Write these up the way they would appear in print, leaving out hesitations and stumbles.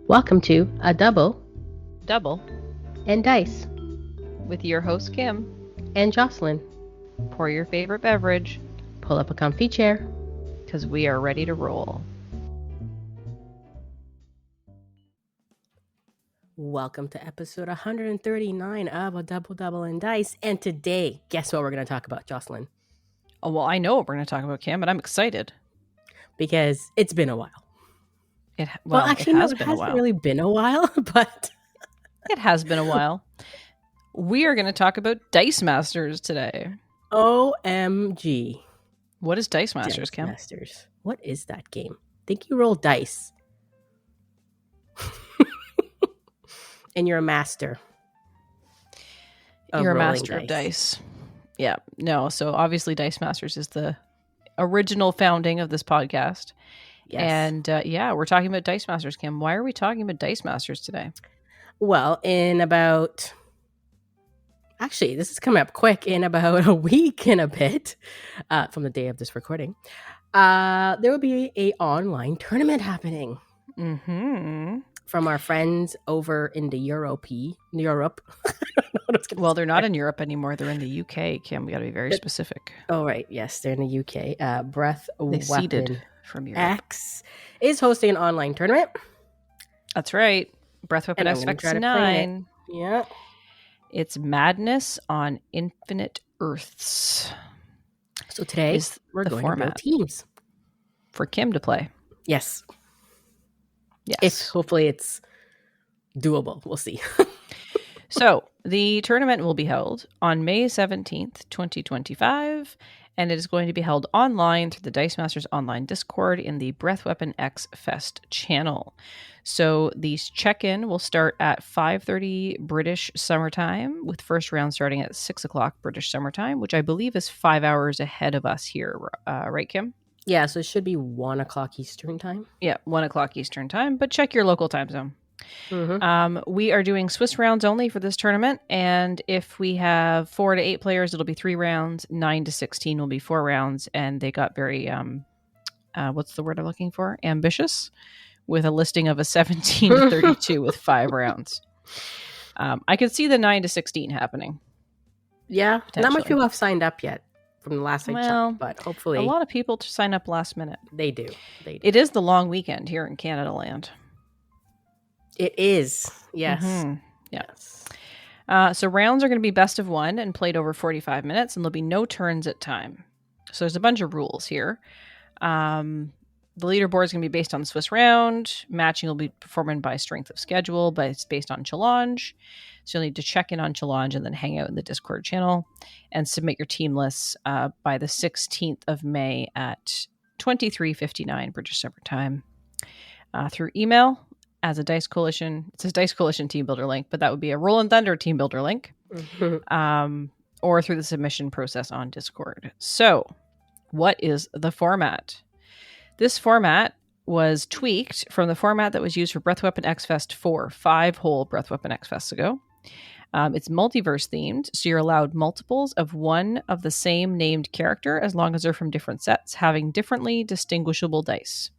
Welcome to A Double Double and Dice with your host Kim. and Jocelyn. Pour your favorite beverage Pull up a comfy chair. because we are ready to roll. Welcome to episode 139 of A Double and Dice. And today, guess what we're going to talk about, Jocelyn? Oh, well, I know what we're going to talk about, Kim, but I'm excited. Because it's been a while. It Actually, no, no, it hasn't really been a while, but it has been a while. We are going to talk about Dice Masters today. OMG. What is Dice Masters, Kim? Masters. What is that game? Think you roll dice. And you're a master. You're a master of dice. Yeah. No, so obviously Dice Masters is the original founding of this podcast. Yes. And we're talking about Dice Masters, Kim. Why are we talking about Dice Masters today? Well, actually, this is coming up quick. In about a week and a bit from the day of this recording, there will be an online tournament happening from our friends over in the Europe. Well, they're not in Europe anymore. They're in the UK, Kim. We got to be very specific. Oh, right. Yes, they're in the UK. Breath They seeded Weapon from Europe. X is hosting an online tournament. That's right. Breath Weapon And I'm X gonna try to play it. 9. Yeah. It's Madness on Infinite Earths. So today Is we're the going to format build teams. for Kim to play. Yes. Yes. If hopefully it's doable. We'll see. So the tournament will be held on May 17th, 2025, and it is going to be held online through the Dice Masters online Discord in the Breath Weapon X Fest channel. So the check-in will start at 5:30 British summertime, with first round starting at 6 o'clock British summertime, which I believe is 5 hours ahead of us here, right, Kim? Yeah, so it should be 1 o'clock Eastern time. Yeah, 1 o'clock Eastern time, but check your local time zone. Mm-hmm. We are doing Swiss rounds only for this tournament, and if we have 4 to 8 players, it'll be 3 rounds. 9 to 16 will be 4 rounds, and they got very what's the word I'm looking for? Ambitious, with a listing of a 17 to 32 with 5 rounds. I could see the 9 to 16 happening. Yeah, not much Potentially. people have signed up yet from the last I Well, checked, but hopefully A lot of people to sign up last minute. they do. It is the long weekend here in Canada land. It is. Yes. Mhm. Yeah. Yes. So rounds are going to be best of 1 and played over 45 minutes, and there'll be no turns at time. So there's a bunch of rules here. The leaderboard is going to be based on the Swiss round. Matching will be performed by strength of schedule, but it's based on challenge. So you'll need to check in on challenge and then hang out in the Discord channel and submit your team lists by the 16th of May at 23:59 British Summer Time through email. As a Dice Coalition, it says Dice Coalition Team Builder link, but that would be a Roll and Thunder Team Builder link, or through the submission process on Discord. So, what is the format? This format was tweaked from the format that was used for Breath Weapon X Fest 4, 5 whole Breath Weapon X Fests ago. It's multiverse themed, so you're allowed multiples of one of the same named character as long as they're from different sets, having differently distinguishable dice.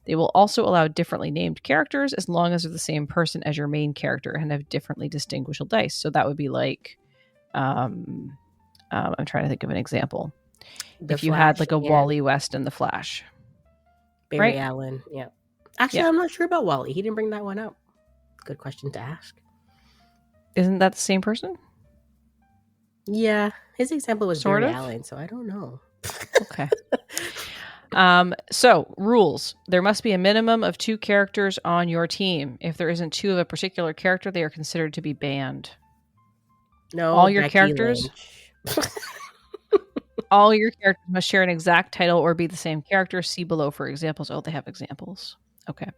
They will also allow differently named characters as long as they're the same person as your main character and have differently distinguishable dice. So that would be like, I'm trying to think of an example. If you had like a Wally West and the Flash. Barry right? Allen. Yeah. Actually, Yeah. I'm not sure about Wally. He didn't bring that one up. Good question to ask. Isn't that the same person? Yeah. His example was Sort Barry of. Allen, so I don't know. Okay. So rules. There must be a minimum of 2 characters on your team. If there isn't 2 of a particular character, they are considered to be banned. No. All your Becky characters? Lynch. All your characters must share an exact title or be the same character. See below for examples. Oh, they have examples. Okay.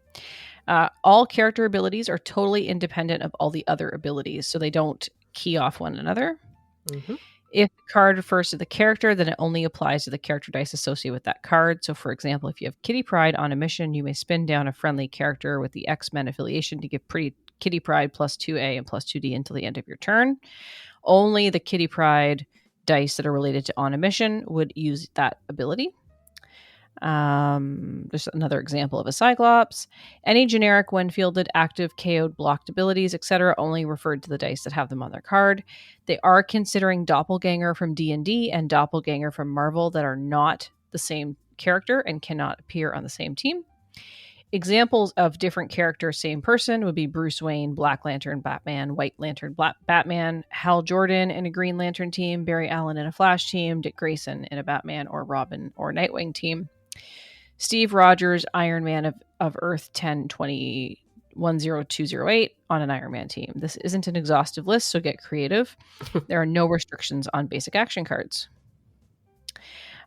All character abilities are totally independent of all the other abilities, so they don't key off one another. Mhm. If the card refers to the character, then it only applies to the character dice associated with that card. So, for example, if you have Kitty Pryde on a mission, you may spin down a friendly character with the X-Men affiliation to give Kitty Pryde plus 2A and plus 2D until the end of your turn. Only the Kitty Pryde dice that are related to on a mission would use that ability. There's another example of a Cyclops. Any generic, when fielded, active, KO'd, blocked abilities, etc., only referred to the dice that have them on their card. They are considering Doppelganger from D&D and Doppelganger from Marvel that are not the same character and cannot appear on the same team. Examples of different characters, same person, would be Bruce Wayne, Black Lantern, Batman, White Lantern, Batman, Hal Jordan in a Green Lantern team, Barry Allen in a Flash team, Dick Grayson in a Batman or Robin or Nightwing team, Steve Rogers, Iron Man of Earth 1020-10208 on an Iron Man team. This isn't an exhaustive list, so get creative. There are no restrictions on basic action cards.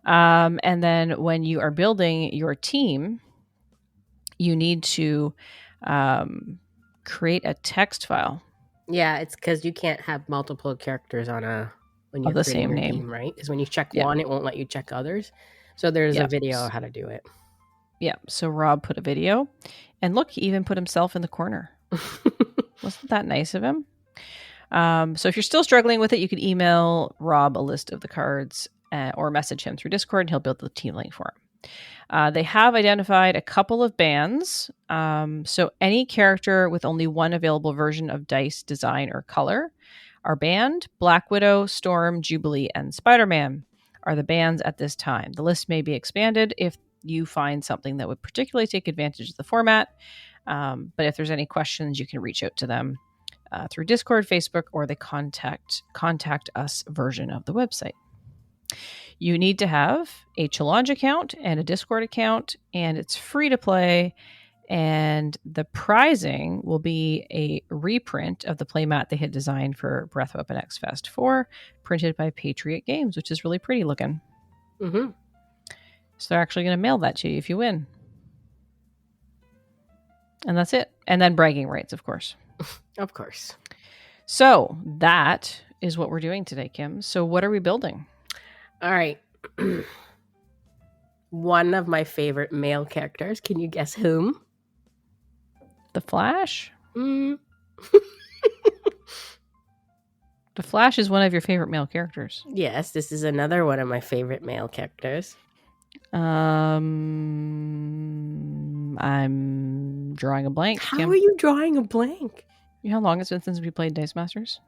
And then when you are building your team, you need to create a text file. Yeah, it's because you can't have multiple characters on when you're the creating same your name, team, right? Because when you check one, it won't let you check others. So there's a video on how to do it. Yeah. So Rob put a video, and look, he even put himself in the corner. Wasn't that nice of him? So if you're still struggling with it, you can email Rob a list of the cards or message him through Discord, and he'll build the team link for him. They have identified a couple of bans. So any character with only one available version of dice, design, or color are banned. Black Widow, Storm, Jubilee, and Spider-Man are the bans at this time. The list may be expanded if you find something that would particularly take advantage of the format. But if there's any questions, you can reach out to them through Discord, Facebook, or the contact us version of the website. You need to have a Challenge account and a Discord account, and it's free to play. And the prizing will be a reprint of the playmat they had designed for Breath Weapon X Fest 4, printed by Patriot Games, which is really pretty looking. Mm-hmm. So they're actually going to mail that to you if you win. And that's it. And then bragging rights, of course. Of course. So that is what we're doing today, Kim. So what are we building? All right. One of my favorite male characters. Can you guess whom? The Flash? Mm. The Flash is one of your favorite male characters. Yes, this is another one of my favorite male characters. I'm drawing a blank. How are you drawing a blank? You know how long it's been since we played Dice Masters?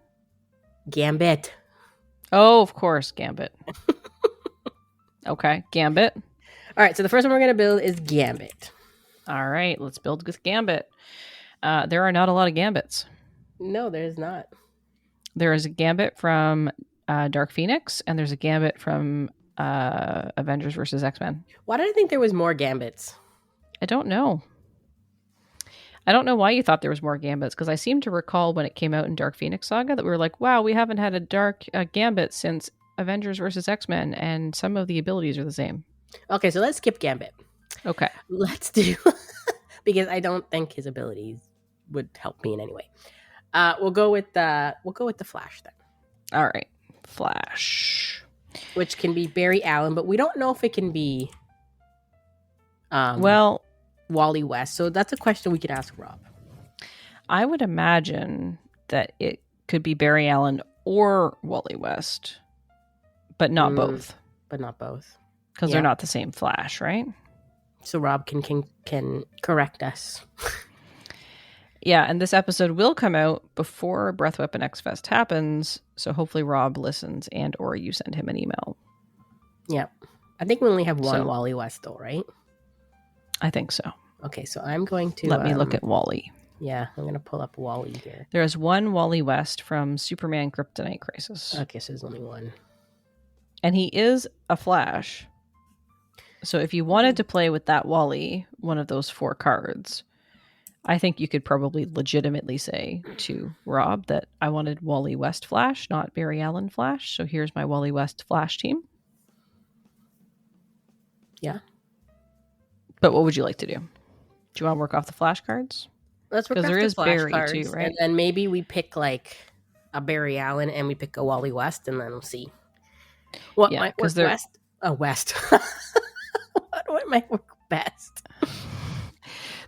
Gambit. Oh, of course, Gambit. Okay, Gambit. All right, so the first one we're going to build is Gambit. All right, let's build with Gambit. There are not a lot of Gambits. No, there's not. There is a Gambit from Dark Phoenix, and there's a Gambit from Avengers vs. X-Men. Why did I think there was more Gambits? I don't know. I don't know why you thought there was more Gambits, because I seem to recall when it came out in Dark Phoenix Saga that we were like, wow, we haven't had a Gambit since Avengers vs. X-Men, and some of the abilities are the same. Okay, so let's skip Gambit. Okay. Let's do... because I don't think his abilities would help me in any way. We'll go with the Flash then. All right. Flash. Which can be Barry Allen, but we don't know if it can be Wally West. So that's a question we could ask Rob. I would imagine that it could be Barry Allen or Wally West, but not both. But not both. Because they're not the same Flash, right? So Rob can correct us. Yeah, and this episode will come out before Breath Weapon X Fest happens, so hopefully Rob listens and or you send him an email. Yeah. I think we only have one Wally West though, right? I think so. Okay, so I'm going to... Let me look at Wally. Yeah, I'm going to pull up Wally here. There is one Wally West from Superman Kryptonite Crisis. Okay, so there's only one. And he is a Flash. So if you wanted to play with that Wally, one of those 4 cards, I think you could probably legitimately say to Rob that I wanted Wally West Flash, not Barry Allen Flash. So here's my Wally West Flash team. Yeah. But what would you like to do? Do you want to work off the Flash cards? Let's work off there the is Flash Barry cards, too, right? And then maybe we pick like a Barry Allen and we pick a Wally West, and then we'll see what might work best. Oh, West. What might work best?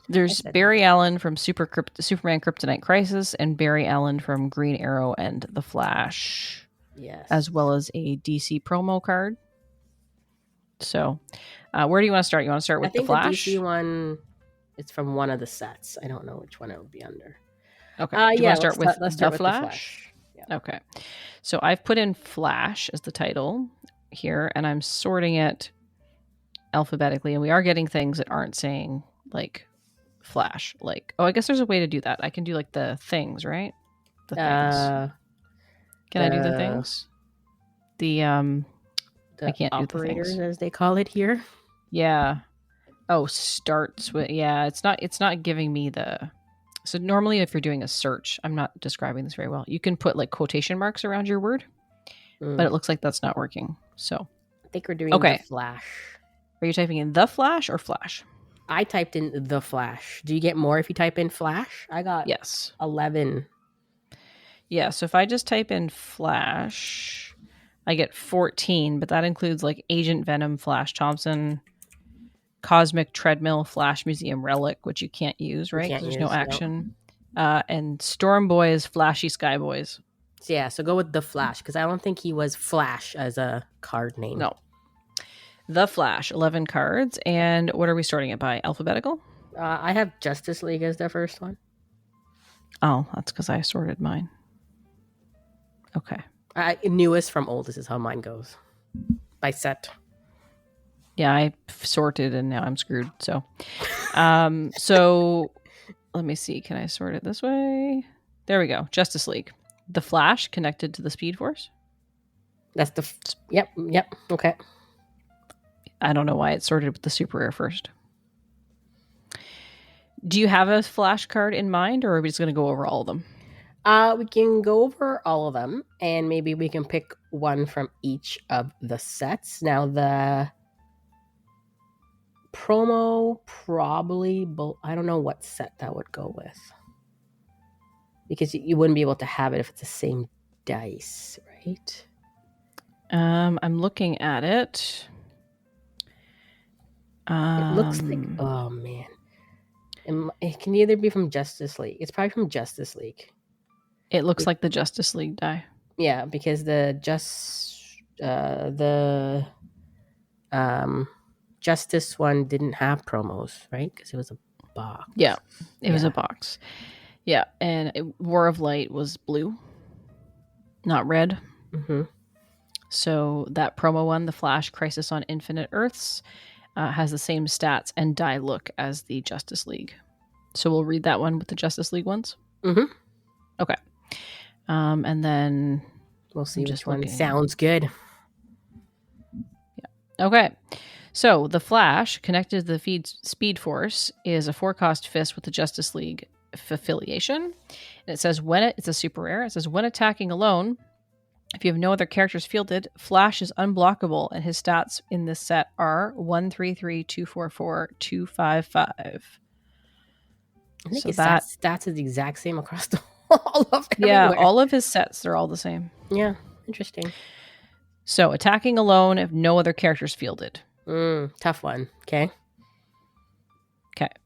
There's Barry Allen from Superman Kryptonite Crisis and Barry Allen from Green Arrow and The Flash. Yes. As well as a DC promo card. So, where do you want to start? You want to start with the Flash? I think the DC one, it's from one of the sets. I don't know which one it would be under. Okay. Do you want to start with the Flash? Yeah. Okay. So I've put in Flash as the title here, and I'm sorting it alphabetically, and we are getting things that aren't saying like Flash. Like, I guess there's a way to do that. I can do like the things, right? The things. Can I do the things? I can't operators, do the things, as they call it here. Yeah. Oh, starts with, yeah. It's not giving me the. So normally, if you're doing a search, I'm not describing this very well. You can put like quotation marks around your word, but it looks like that's not working. So I think we're doing the Flash. Are you typing in the Flash or Flash? I typed in the Flash. Do you get more if you type in Flash? I got 11. Yeah. So if I just type in Flash, I get 14, but that includes like Agent Venom, Flash Thompson, Cosmic Treadmill, Flash Museum Relic, which you can't use, right? Because there's no action. No. And Storm Boys, Flashy Sky Boys. Yeah, so go with the Flash, because I don't think he was Flash as a card name. No. The Flash, 11 cards. And what are we sorting it by? Alphabetical? I have Justice League as the first one. Oh, that's because I sorted mine. Okay. Newest from oldest is how mine goes. By set. Yeah, I sorted and now I'm screwed. So, so let me see. Can I sort it this way? There we go. Justice League. The Flash connected to the Speed Force. That's the... Yep. Okay. I don't know why it's sorted with the super rare first. Do you have a Flash card in mind, or are we just going to go over all of them? We can go over all of them, and maybe we can pick one from each of the sets. Now, the promo probably... I don't know what set that would go with. Because you wouldn't be able to have it if it's the same dice, right? I'm looking at it. It looks like... Oh, man. It can either be from Justice League. It's probably from Justice League. It looks like the Justice League die. Yeah, because the Justice one didn't have promos, right? Because it was a box. Yeah, it was a box. Yeah, and War of Light was blue, not red. Mm-hmm. So that promo one, the Flash Crisis on Infinite Earths, has the same stats and die look as the Justice League. So we'll read that one with the Justice League ones. Mm-hmm. Okay. And then we'll see which one sounds good. Yeah. Okay. So the Flash connected to the Speed Force is a 4-cost fist with the Justice League affiliation. And it says it's a super rare. It says when attacking alone, if you have no other characters fielded, Flash is unblockable, and his stats in this set are 133, 244, 255. I think his stats is the exact same across all of everywhere. Yeah, all of his sets, they're all the same. Yeah, interesting. So attacking alone if no other characters fielded. Tough one. Okay.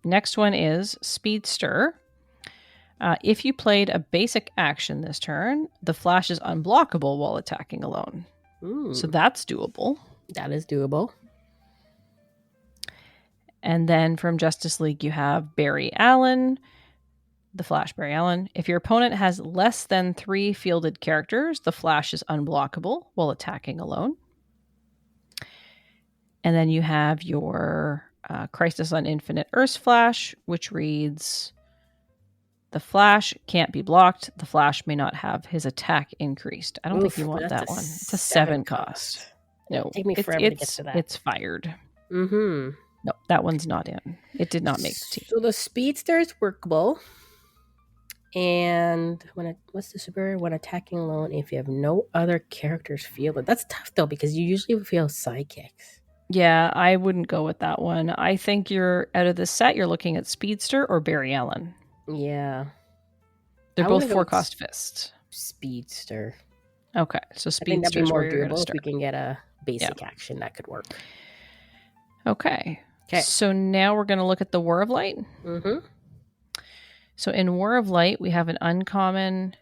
Next one is Speedster. If you played a basic action this turn, the Flash is unblockable while attacking alone. So that's doable. That is doable. And then from Justice League, you have Barry Allen, the Flash Barry Allen. If your opponent has less than 3 fielded characters, the Flash is unblockable while attacking alone. And then you have your Crisis on Infinite Earths Flash, which reads... The Flash can't be blocked. The Flash may not have his attack increased. I don't think you want that one. It's a 7 cost. No, take me forever to get to that. It's fired. Mm-hmm. No, that one's not in. It did not make the team. So the Speedster is workable. And what's the super? When attacking alone, if you have no other characters fielded. That's tough though, because you usually feel sidekicks. Yeah, I wouldn't go with that one. I think you're out of the set. You're looking at Speedster or Barry Allen. Yeah. They're both 4-cost fists. Speedster. Okay, so Speedster. I think that'd be more doable if we can get a basic action that could work. Okay. So now we're going to look at the War of Light. Mm-hmm. So in War of Light, we have an uncommon,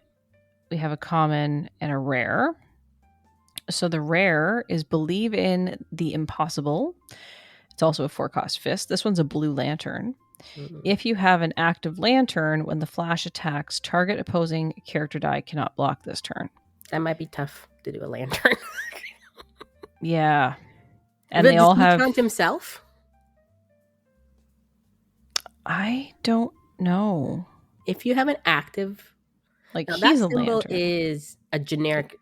we have a common, and a rare. So the rare is Believe in the Impossible. It's also a 4-cost fist. This one's a blue lantern. If you have an active lantern, when the flash attacks, target opposing character die cannot block this turn. That might be tough to do a lantern. Yeah. And but they all have... count himself? I don't know. If you have an active... Like, now, he's that a symbol lantern. is a generic,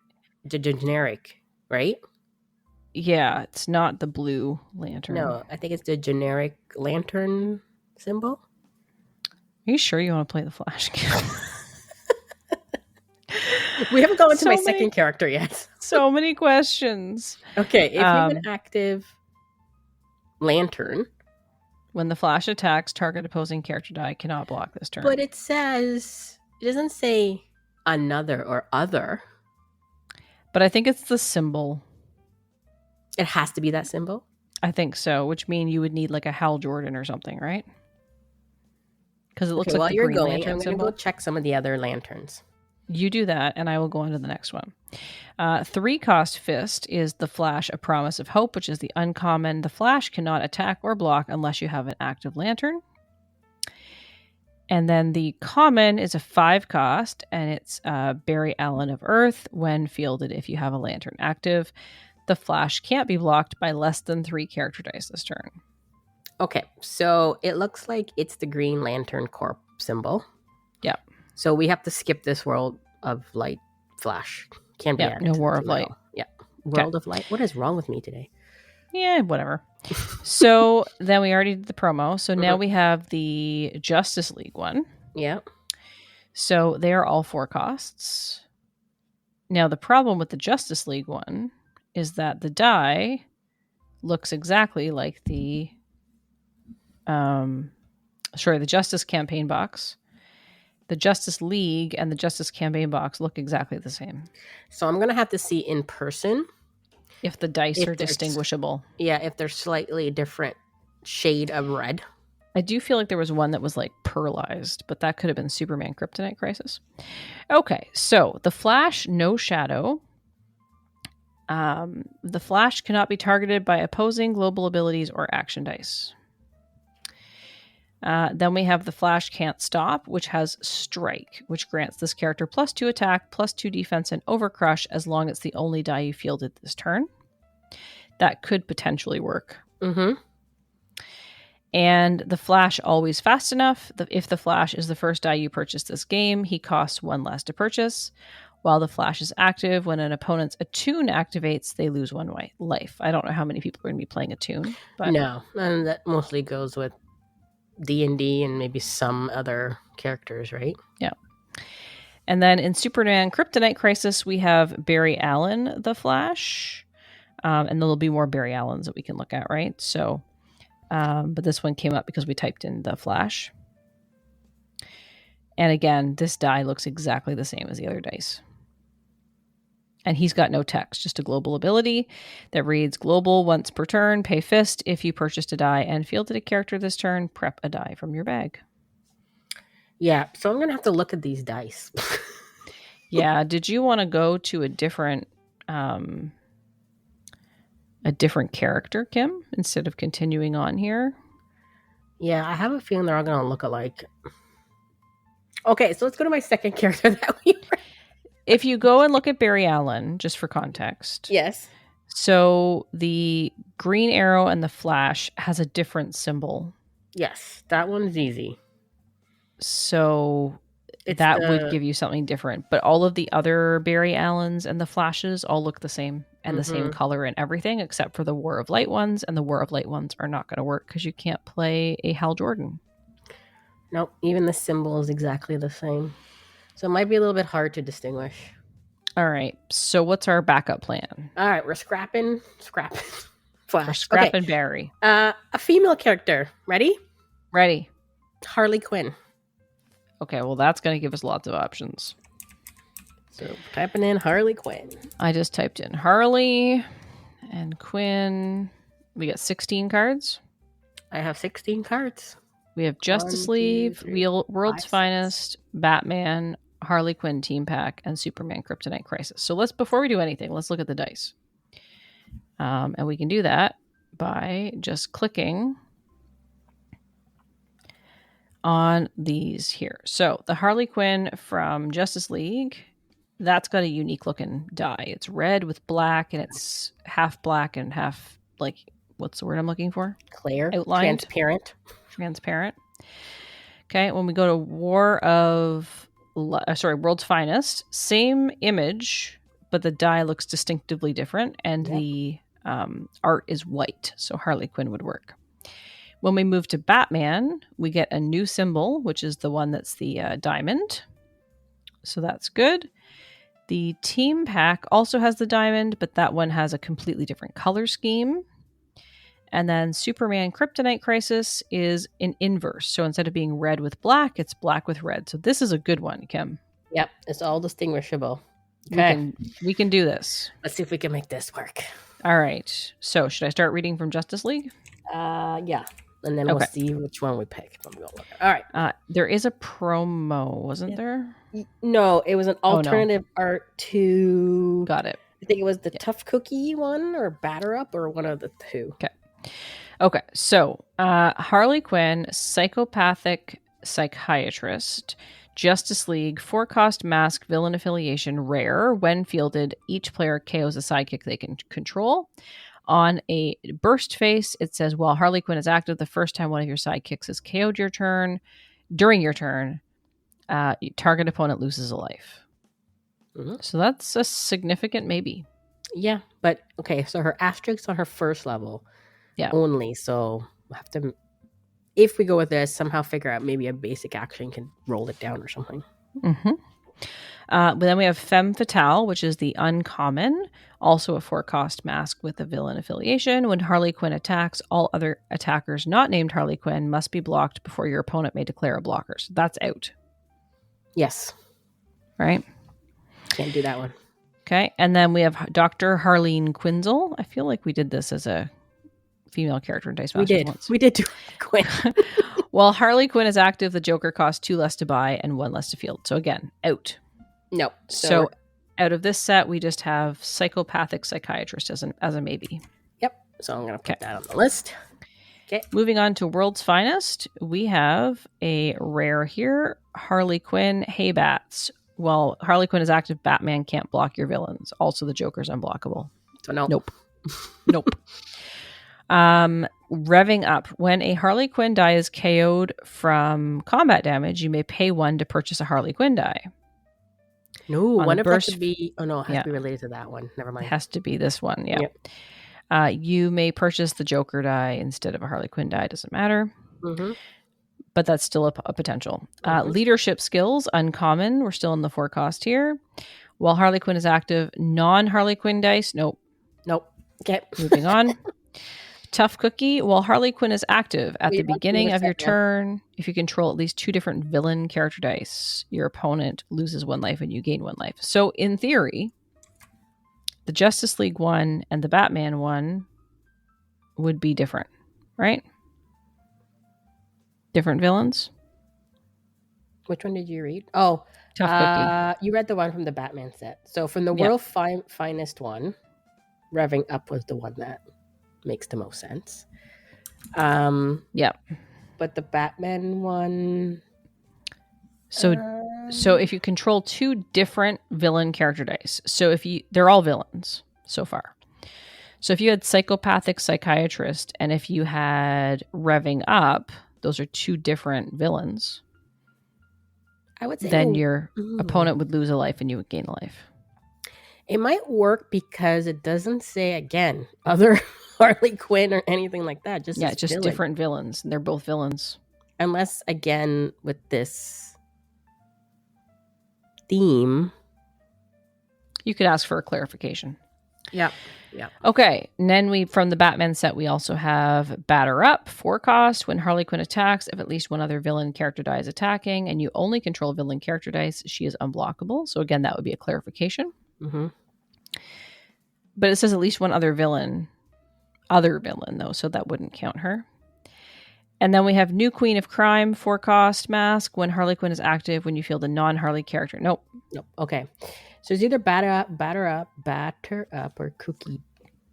right? Yeah, it's not the blue lantern. No, I think it's the generic lantern symbol. Are you sure you want to play the Flash? We haven't gone to my second character yet. So many questions. Okay, if you have an active lantern... When the Flash attacks, target opposing character die cannot block this turn. But it says... It doesn't say another or other. But I think it's the symbol. It has to be that symbol? I think so, which means you would need like a Hal Jordan or something, right? Because it looks like the Green Lantern I'm going to go check some of the other lanterns. You do that, and I will go on to the next one. 3-cost fist is the Flash, A Promise of Hope, which is the uncommon. The Flash cannot attack or block unless you have an active lantern. And then the common is a 5-cost, and it's Barry Allen of Earth. When fielded, if you have a lantern active, the Flash can't be blocked by less than 3 character dice this turn. Okay, so it looks like it's the Green Lantern Corp symbol. Yeah. So we have to skip this World of Light Flash. Can't be added. No War of Light. Yeah. World of Light. What is wrong with me today? Yeah, whatever. So then we already did the promo. So now we have the Justice League one. Yeah. So they are all 4 costs. Now the problem with the Justice League one is that the die looks exactly like the Justice Campaign box. The Justice League and the Justice Campaign box look exactly the same. So I'm going to have to see in person. If the dice are distinguishable. Yeah, if they're slightly different shade of red. I do feel like there was one that was like pearlized, but that could have been Superman Kryptonite Crisis. Okay, so the Flash, no shadow. The Flash cannot be targeted by opposing global abilities or action dice. Then we have the Flash Can't Stop, which has Strike, which grants this character +2 attack, +2 defense, and Overcrush as long as it's the only die you fielded this turn. That could potentially work. Mm-hmm. And the Flash Always Fast Enough. If the Flash is the first die you purchase this game, he costs 1 less to purchase. While the Flash is active, when an opponent's attune activates, they lose 1 life. I don't know how many people are going to be playing attune. But no, and that mostly goes with D&D and maybe some other characters, right? Yeah. And then in Superman Kryptonite Crisis, we have Barry Allen, the Flash. And there'll be more Barry Allens that we can look at, right? So, but this one came up because we typed in the Flash. And again, this die looks exactly the same as the other dice. And he's got no text, just a global ability that reads global once per turn, pay fist. If you purchased a die and fielded a character this turn, prep a die from your bag. Yeah, so I'm going to have to look at these dice. Yeah, did you want to go to a different character, Kim, instead of continuing on here? Yeah, I have a feeling they're all going to look alike. Okay, so let's go to my second character that we read. If you go and look at Barry Allen, just for context. Yes. So the Green Arrow and the Flash has a different symbol. Yes, that one's easy. So that would give you something different. But all of the other Barry Allens and the Flashes all look the same and the same color and everything, except for the War of Light ones. And the War of Light ones are not going to work because you can't play a Hal Jordan. Nope, even the symbol is exactly the same. So it might be a little bit hard to distinguish. All right. So what's our backup plan? All right, we're scrapping Flash. We're scrapping Barry. A female character. Ready? Ready. Harley Quinn. Okay, well, that's going to give us lots of options. So typing in Harley Quinn. I just typed in Harley and Quinn. We got 16 cards. I have 16 cards. We have Justice League, World's Finest, Batman, Harley Quinn Team Pack, and Superman Kryptonite Crisis. So before we do anything, let's look at the dice. And we can do that by just clicking on these here. So the Harley Quinn from Justice League, that's got a unique looking die. It's red with black, and it's half black and half, like, what's the word I'm looking for? Clear. Outlined. Transparent. Okay, when we go to World's Finest, same image, but the die looks distinctively different, and the art is white, so Harley Quinn would work. When we move to Batman, we get a new symbol, which is the one that's the diamond. So that's good. The team pack also has the diamond, but that one has a completely different color scheme. And then Superman Kryptonite Crisis is in inverse. So instead of being red with black, it's black with red. So this is a good one, Kim. Yep, it's all distinguishable. Okay. We can do this. Let's see if we can make this work. All right. So should I start reading from Justice League? Yeah. And then we'll see which one we pick. All right. There is a promo, wasn't there? No, it was an alternative art to... Got it. I think it was the Tough Cookie one or Batter Up or one of the two. Okay. So Harley Quinn, Psychopathic Psychiatrist, Justice League, 4-cost mask, villain affiliation, rare. When fielded, each player KOs a sidekick they can control. On a burst face, it says, while Harley Quinn is active, the first time one of your sidekicks is KO'd during your turn, target opponent loses a life. Mm-hmm. So that's a significant maybe. Yeah, but okay, so her asterisks on her first level only, so we'll have to, if we go with this, somehow figure out maybe a basic action can roll it down or something. Mm-hmm. But then we have Femme Fatale, which is the uncommon, also a 4-cost mask with a villain affiliation. When Harley Quinn attacks, all other attackers not named Harley Quinn must be blocked before your opponent may declare a blocker. So that's out. Yes. Right? Can't do that one. Okay. And then we have Dr. Harleen Quinzel. I feel like we did this as a female character in Dice Masters once. We did do Quinn. While Harley Quinn is active, the Joker costs 2 less to buy and 1 less to field. So again, out. No. So out of this set, we just have Psychopathic Psychiatrist as a maybe. Yep. So I'm going to put that on the list. Okay. Moving on to World's Finest, we have a rare here, Harley Quinn, Hey Bats. While Harley Quinn is active, Batman can't block your villains. Also, the Joker's unblockable. So no. Nope. Nope. Revving up. When a Harley Quinn die is KO'd from combat damage, you may pay 1 to purchase a Harley Quinn die. No, one of that should be... Oh, no, it has to be related to that one. Never mind. It has to be this one, yeah. Yep. You may purchase the Joker die instead of a Harley Quinn die. Doesn't matter. Mm-hmm. But that's still a potential. Leadership skills, uncommon. We're still in the 4-cost here. While Harley Quinn is active, non-Harley Quinn dice. Nope. Okay. Moving on. Tough Cookie. While Harley Quinn is active at the beginning of your turn, if you control at least 2 different villain character dice, your opponent loses 1 life and you gain 1 life. So in theory, the Justice League one and the Batman one would be different, right? Different villains. Which one did you read? Oh, Tough Cookie. You read the one from the Batman set. So from the World Finest one, Revving Up was the one that makes the most sense. Yeah. But the Batman one... So if you control 2 different villain character dice, so they're all villains so far. So if you had Psychopathic Psychiatrist and if you had Revving Up, those are 2 different villains. I would say then your opponent would lose a life and you would gain a life. It might work because it doesn't say, again, other Harley Quinn or anything like that. Just villain. Different villains. And they're both villains. Unless, again, with this theme, you could ask for a clarification. Yeah. Okay. And then from the Batman set, we also have Batter Up, 4-cost. When Harley Quinn attacks, if at least 1 other villain character die is attacking and you only control villain character dice, she is unblockable. So again, that would be a clarification. Mm-hmm. But it says at least 1 other villain though, so that wouldn't count her. And then we have New Queen of Crime 4-cost mask. When Harley Quinn is active, when you field a non-Harley character. Nope. Okay. So it's either batter up, or cookie.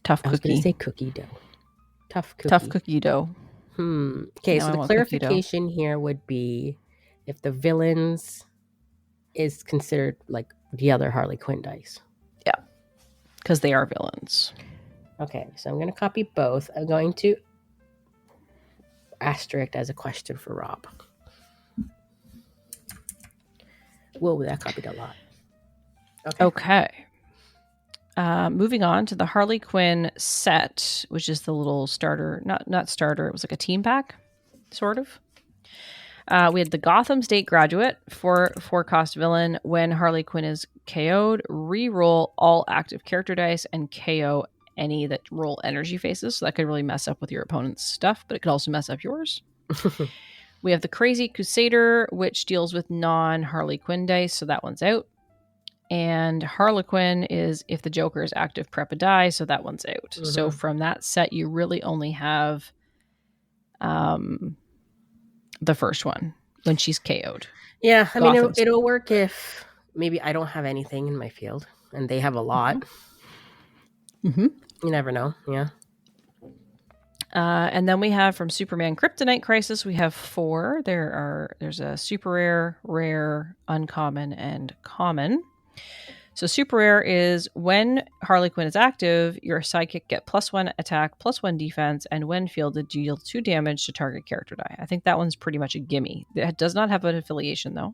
Tough cookie. I was going to say cookie dough. Tough cookie dough. Okay, so the clarification here would be if the villains is considered like the other Harley Quinn dice. Yeah, because they are villains. Okay, so I'm going to copy both. I'm going to asterisk as a question for Rob. Whoa, that copied a lot. Okay. Moving on to the Harley Quinn set, which is the little starter, not starter, it was like a team pack, sort of. We had the Gotham State Graduate, 4-cost villain. When Harley Quinn is KO'd, re-roll all active character dice and KO any that roll energy faces. So that could really mess up with your opponent's stuff, but it could also mess up yours. We have the Crazy Crusader, which deals with non-Harley Quinn dice, so that one's out. And Harlequin is if the Joker is active, prep a die, so that one's out. Mm-hmm. So from that set, you really only have the first one when she's KO'd. Yeah, I mean, it'll work if maybe I don't have anything in my field and they have a lot. Mm-hmm. You never know, yeah. And then we have from Superman Kryptonite Crisis, we have 4. There's a super rare, rare, uncommon, and common. So super rare is when Harley Quinn is active, your sidekick get +1 attack, +1 defense, and when fielded, deal 2 damage to target character die. I think that one's pretty much a gimme. It does not have an affiliation though.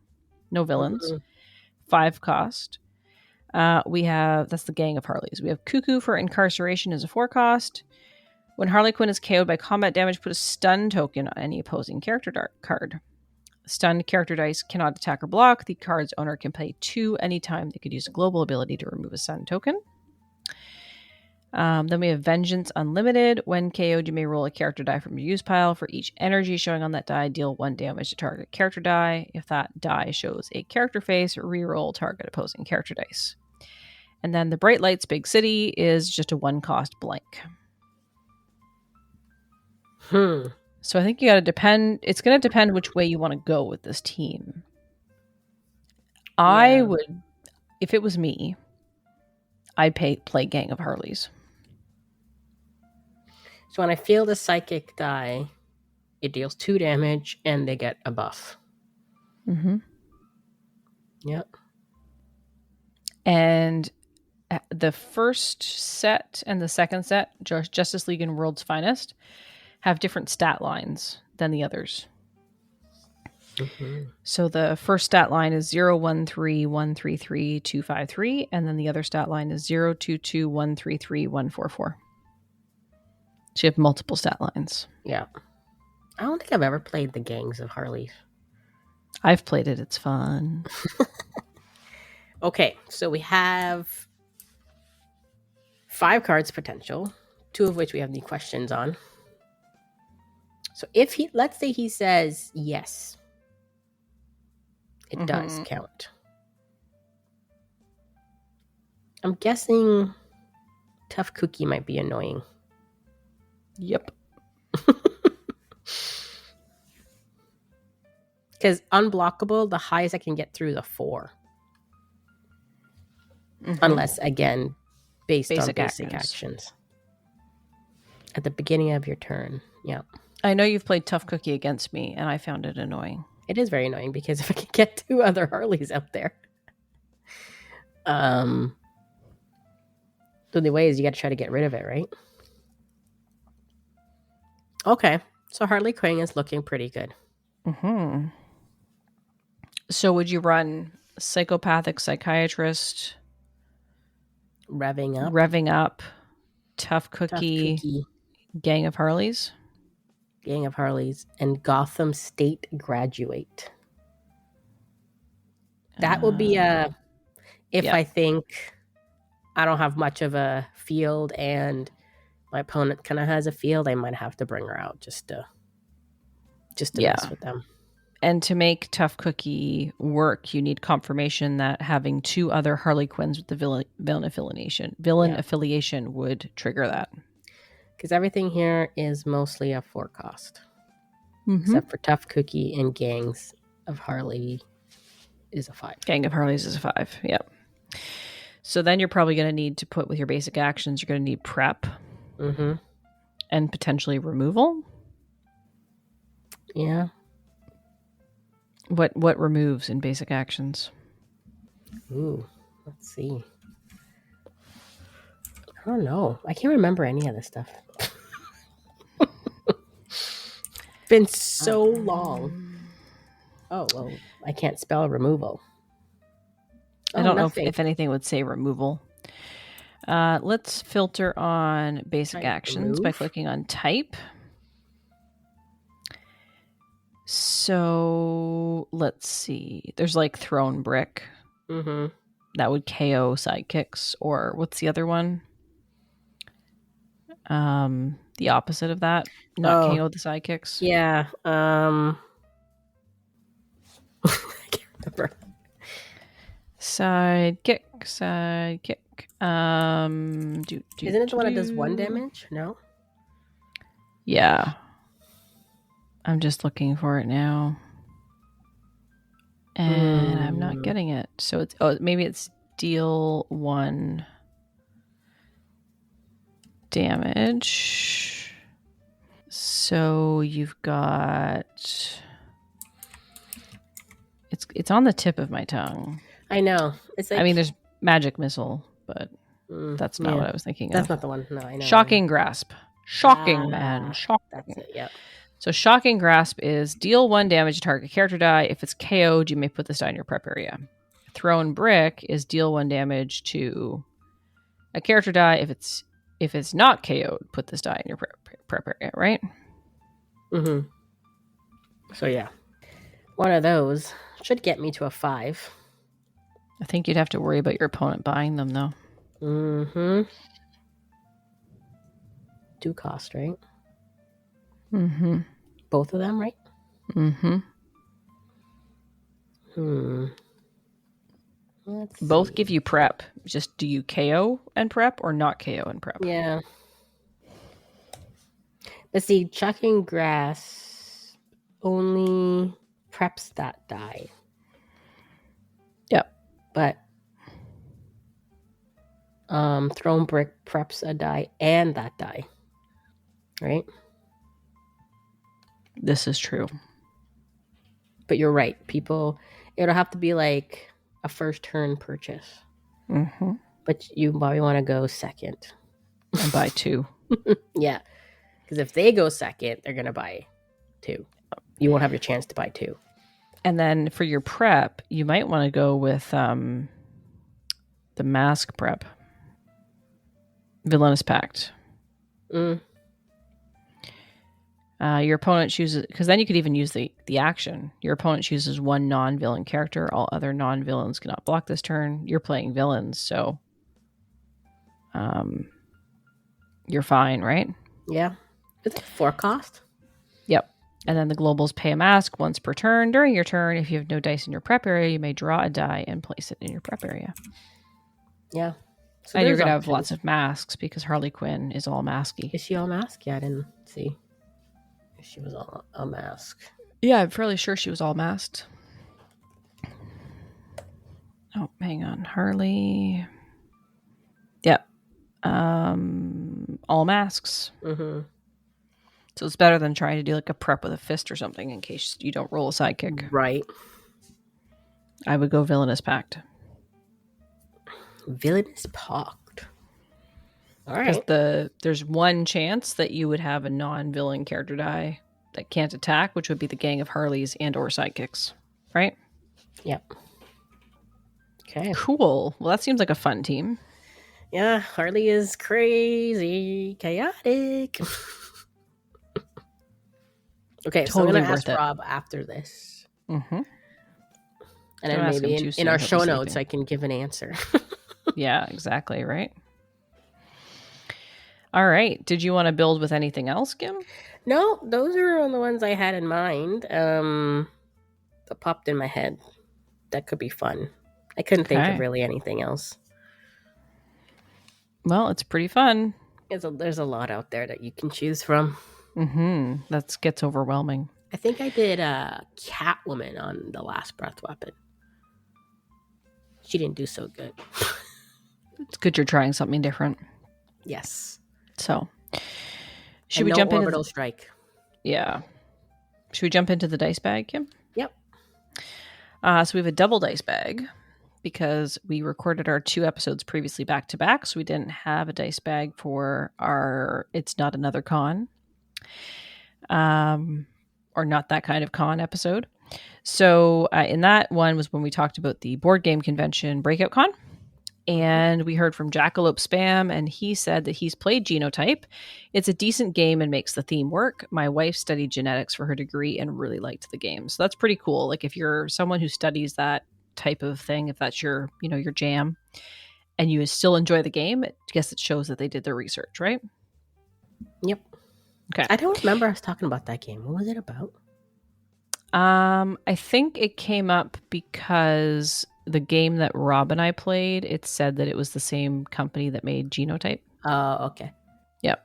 No villains. Mm-hmm. 5-cost. That's the Gang of Harleys. We have Cuckoo for Incarceration as a 4-cost. When Harley Quinn is KO'd by combat damage, put a stun token on any opposing character card. Stunned character dice cannot attack or block. The card's owner can pay 2 anytime they could use a global ability to remove a stun token. Then we have Vengeance Unlimited. When KO'd, you may roll a character die from your use pile. For each energy showing on that die, deal 1 damage to target character die. If that die shows a character face, re-roll target opposing character dice. And then the Bright Lights Big City is just a 1-cost blank. So I think you got to depend. It's going to depend which way you want to go with this team. Yeah. I would, if it was me, I'd play Gang of Harleys. So when I field a psychic die, it deals 2 damage and they get a buff. Mm-hmm. Yep. And the first set and the second set, Justice League and World's Finest, have different stat lines than the others. Mm-hmm. So the first stat line is 013133253, and then the other stat line is 022133144. So you have multiple stat lines. Yeah. I don't think I've ever played the Gangs of Harleys. I've played it. It's fun. Okay, so we have 5 cards potential, 2 of which we have any questions on. So if let's say he says yes, it does count. I'm guessing Tough Cookie might be annoying. Yep. Because unblockable, the highest I can get through is a 4. Mm-hmm. Unless, again, based on basic actions. At the beginning of your turn. Yeah. I know you've played Tough Cookie against me, and I found it annoying. It is very annoying because if I can get 2 other Harleys out there. So the way is you got to try to get rid of it, right? Okay. So Harley Quinn is looking pretty good. Mm-hmm. So would you run Psychopathic Psychiatrist? Revving up. Tough Cookie. Gang of Harleys? Gang of Harleys, and Gotham State Graduate. That will be if I think I don't have much of a field and my opponent kind of has a field, I might have to bring her out just to mess with them. And to make Tough Cookie work, you need confirmation that having 2 other Harley Quinns with the villain affiliation would trigger that. Because everything here is mostly a 4-cost. except for Tough Cookie and Gangs of Harley is a 5. Gang of Harleys is a 5. Yep. So then you're probably going to need to put with your basic actions, you're going to need prep and potentially removal. Yeah. What removes in basic actions? Ooh, let's see. I don't know. I can't remember any of this stuff. Been so long. Oh, well, I can't spell removal. I don't know if anything would say removal. Let's filter on basic actions by clicking on type. So let's see. There's like thrown brick. That would KO sidekicks. Or what's the other one? The opposite of that. Not KO the sidekicks. Yeah. I can't remember. Sidekick. Isn't it the one that does 1 damage? No? Yeah. I'm just looking for it now. And I'm not getting it. So it's maybe it's deal 1 damage. So you've got it's on the tip of my tongue. I know. It's like, I mean, there's magic missile, but that's not what I was thinking That's of. not the one. No, I know. Shocking grasp. Shocking, man. Shocking. That's it, yep. So Shocking Grasp is deal 1 damage to target character die. If it's KO'd, you may put this die in your prep area. Thrown Brick is deal 1 damage to a character die. If it's not KO'd, put this die in your prep area, right? So yeah. One of those should get me to a 5. I think you'd have to worry about your opponent buying them, though. Do cost, right? Both of them, right? Both give you prep. Just do you KO and prep or not KO and prep? Yeah. But see, Chucking Grass only preps that die. Yep. But Thrown Brick preps a die and that die. Right? This is true. But you're right. It'll have to be like a first turn purchase. But you probably want to go second. And buy 2. Yeah. Because if they go second, they're going to buy 2. You won't have your chance to buy 2. And then for your prep, you might want to go with the mask prep. Villainous Pact. Your opponent chooses, because then you could even use the action. Your opponent chooses 1 non-villain character. All other non-villains cannot block this turn. You're playing villains, so you're fine, right? Yeah. Is it 4 cost? Yep. And then the globals pay a mask once per turn. During your turn, if you have no dice in your prep area, you may draw a die and place it in your prep area. Yeah. So and you're going to have lots of masks because Harley Quinn is all masky. Is she all mask? Yeah, I didn't see. She was all a mask. Yeah, I'm fairly sure she was all masked. Oh, hang on. Harley. Yep. All masks. So it's better than trying to do like a prep with a fist or something in case you don't roll a sidekick. Right. I would go Villainous Pact. Villainous Pact. All right. Because there's 1 chance that you would have a non-villain character die that can't attack, which would be the Gang of Harleys and or sidekicks. Right? Yep. Okay. Cool. Well, that seems like a fun team. Yeah, Harley is crazy, chaotic. Okay, so I'm going to ask Rob after this. And then maybe in our show notes, I can give an answer. Yeah, exactly, right? All right. Did you want to build with anything else, Kim? No, those are the ones I had in mind. That popped in my head. That could be fun. I couldn't think of really anything else. Well, it's pretty fun. There's a lot out there that you can choose from. That gets overwhelming. I think I did Catwoman on the last breath weapon. She didn't do so good. It's good you're trying something different. Yes. So, should we jump into orbital strike? Yeah. Should we jump into the dice bag, Kim? Yep. So we have a double dice bag because we recorded our 2 episodes previously back to back, so we didn't have a dice bag for our It's Not Another Con. Or not that kind of con episode. So in that one was when we talked about the board game convention Breakout Con. And we heard from Jackalope Spam, and he said that he's played Genotype. It's a decent game and makes the theme work. My wife studied genetics for her degree and really liked the game. So that's pretty cool. Like if you're someone who studies that type of thing, if that's your, your jam, and you still enjoy the game, I guess it shows that they did their research, right? Yep. Okay. I don't remember us talking about that game. What was it about? I think it came up because the game that Rob and I played, it said that it was the same company that made Genotype. Oh, okay. Yep.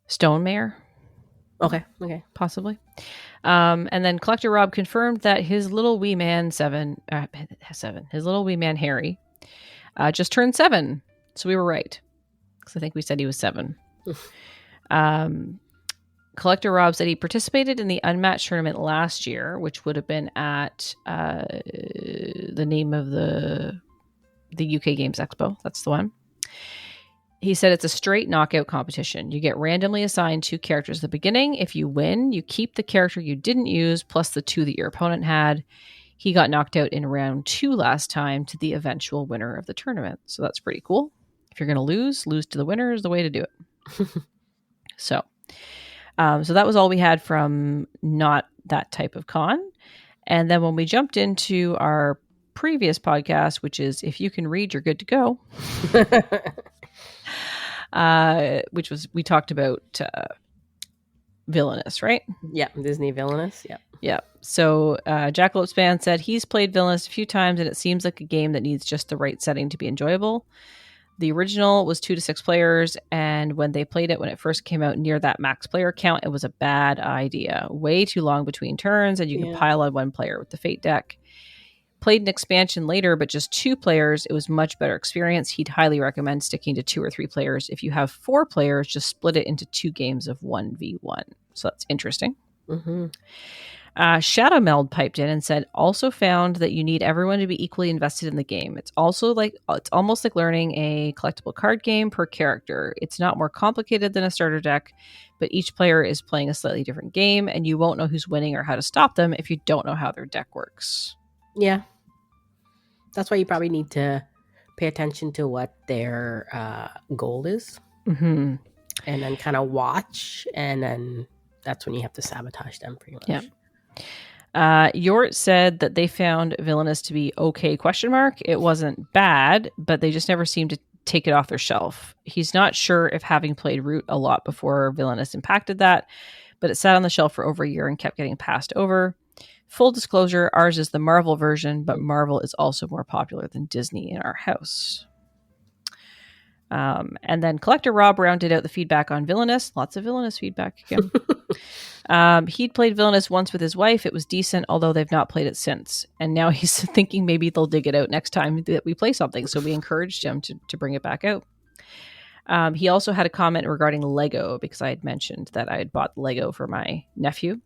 Stonemaier. Okay. Possibly. And then Collector Rob confirmed that his little wee man his little wee man Harry, just turned 7. So we were right. Because I think we said he was 7. Collector Rob said he participated in the Unmatched tournament last year, which would have been at the name of the UK Games Expo. That's the one. He said it's a straight knockout competition. You get randomly assigned 2 characters at the beginning. If you win, you keep the character you didn't use plus the 2 that your opponent had. He got knocked out in round 2 last time to the eventual winner of the tournament. So that's pretty cool. If you're going to lose to the winner is the way to do it. So that was all we had from not that type of con. And then when we jumped into our previous podcast, which is If You Can Read, You're Good to Go, which was, we talked about Villainous, right? Yeah, Disney Villainous. Yeah. Yeah. So Jackalope Span said he's played Villainous a few times and it seems like a game that needs just the right setting to be enjoyable. The original was 2 to 6 players, and when they played it when it first came out near that max player count, it was a bad idea. Way too long between turns, and you could pile on one player with the Fate deck. Played an expansion later, but just 2 players. It was much better experience. He'd highly recommend sticking to 2 or 3 players. If you have 4 players, just split it into 2 games of 1v1. So that's interesting. Mm-hmm. Shadow Meld piped in and said, also found that you need everyone to be equally invested in the game. It's almost like learning a collectible card game per character. It's not more complicated than a starter deck, but each player is playing a slightly different game, and you won't know who's winning or how to stop them if you don't know how their deck works. Yeah. That's why you probably need to pay attention to what their goal is. Mm-hmm. And then kind of watch, and then that's when you have to sabotage them pretty much. Yeah. Yort said that they found Villainous to be okay, ? It wasn't bad, but they just never seemed to take it off their shelf. He's not sure if having played Root a lot before Villainous impacted that, but it sat on the shelf for over a year and kept getting passed over. Full disclosure, ours is the Marvel version, but Marvel is also more popular than Disney in our house. And then Collector Rob rounded out the feedback on Villainous. Lots of Villainous feedback again. He'd played Villainous once with his wife. It was decent, although they've not played it since. And now he's thinking maybe they'll dig it out next time that we play something. So we encouraged him to bring it back out. He also had a comment regarding Lego, because I had mentioned that I had bought Lego for my nephew.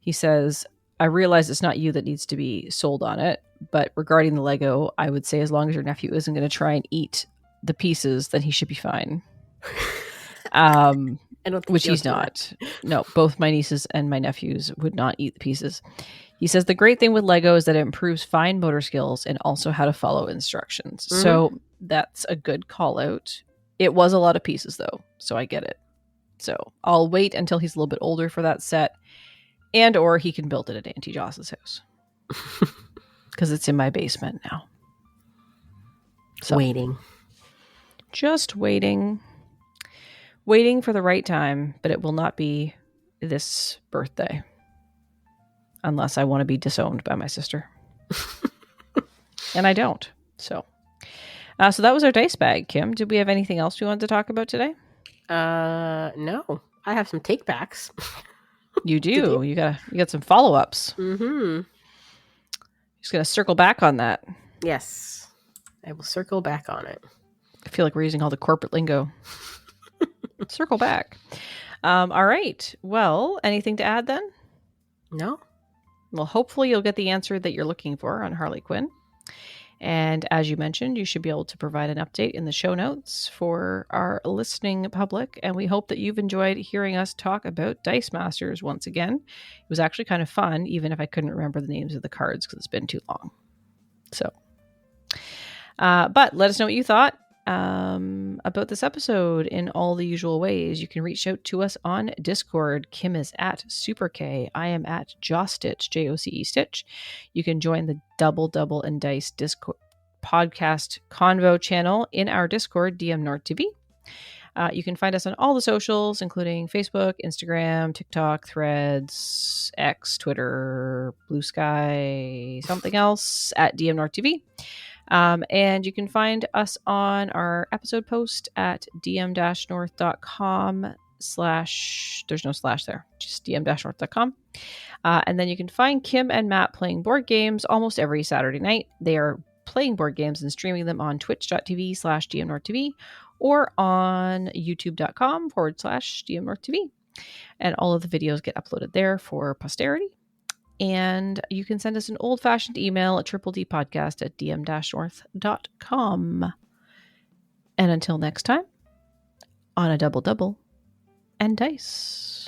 He says, I realize it's not you that needs to be sold on it, but regarding the Lego, I would say as long as your nephew isn't going to try and eat the pieces, then he should be fine. Which he's not. No, both my nieces and my nephews would not eat the pieces. He says the great thing with Lego is that it improves fine motor skills and also how to follow instructions. Mm-hmm. So that's a good call out. It was a lot of pieces though, so I get it. So I'll wait until he's a little bit older for that set, and or he can build it at Auntie Joss's house because it's in my basement now. So, just waiting for the right time, but it will not be this birthday unless I want to be disowned by my sister. And I don't. So that was our dice bag, Kim. Did we have anything else we wanted to talk about today? No. I have some take backs. You do. You got some follow-ups. Mm-hmm. Just gonna circle back on that. Yes. I will circle back on it. I feel like we're using all the corporate lingo. Circle back. All right. Well, anything to add then? No? Well, hopefully you'll get the answer that you're looking for on Harley Quinn. And as you mentioned, you should be able to provide an update in the show notes for our listening public. And we hope that you've enjoyed hearing us talk about Dice Masters once again. It was actually kind of fun, even if I couldn't remember the names of the cards because it's been too long. So, but let us know what you thought about this episode in all the usual ways. You can reach out to us on Discord. Kim is at Super K. I am at Jostitch, Joce Stitch. You can join the Double and Dice Discord podcast convo channel in our Discord, DM North TV. You can find us on all the socials, including Facebook, Instagram, TikTok, Threads, X, Twitter, Blue Sky, something else at DM North TV. And you can find us on our episode post at dm-north.com / there's no slash there, just dm-north.com. And then you can find Kim and Matt playing board games almost every Saturday night. They are playing board games and streaming them on twitch.tv / dmnorthtv or on youtube.com / dmnorthtv. And all of the videos get uploaded there for posterity. And you can send us an old-fashioned email at triple-d-podcast@dm-north.com. And until next time, on a double and dice.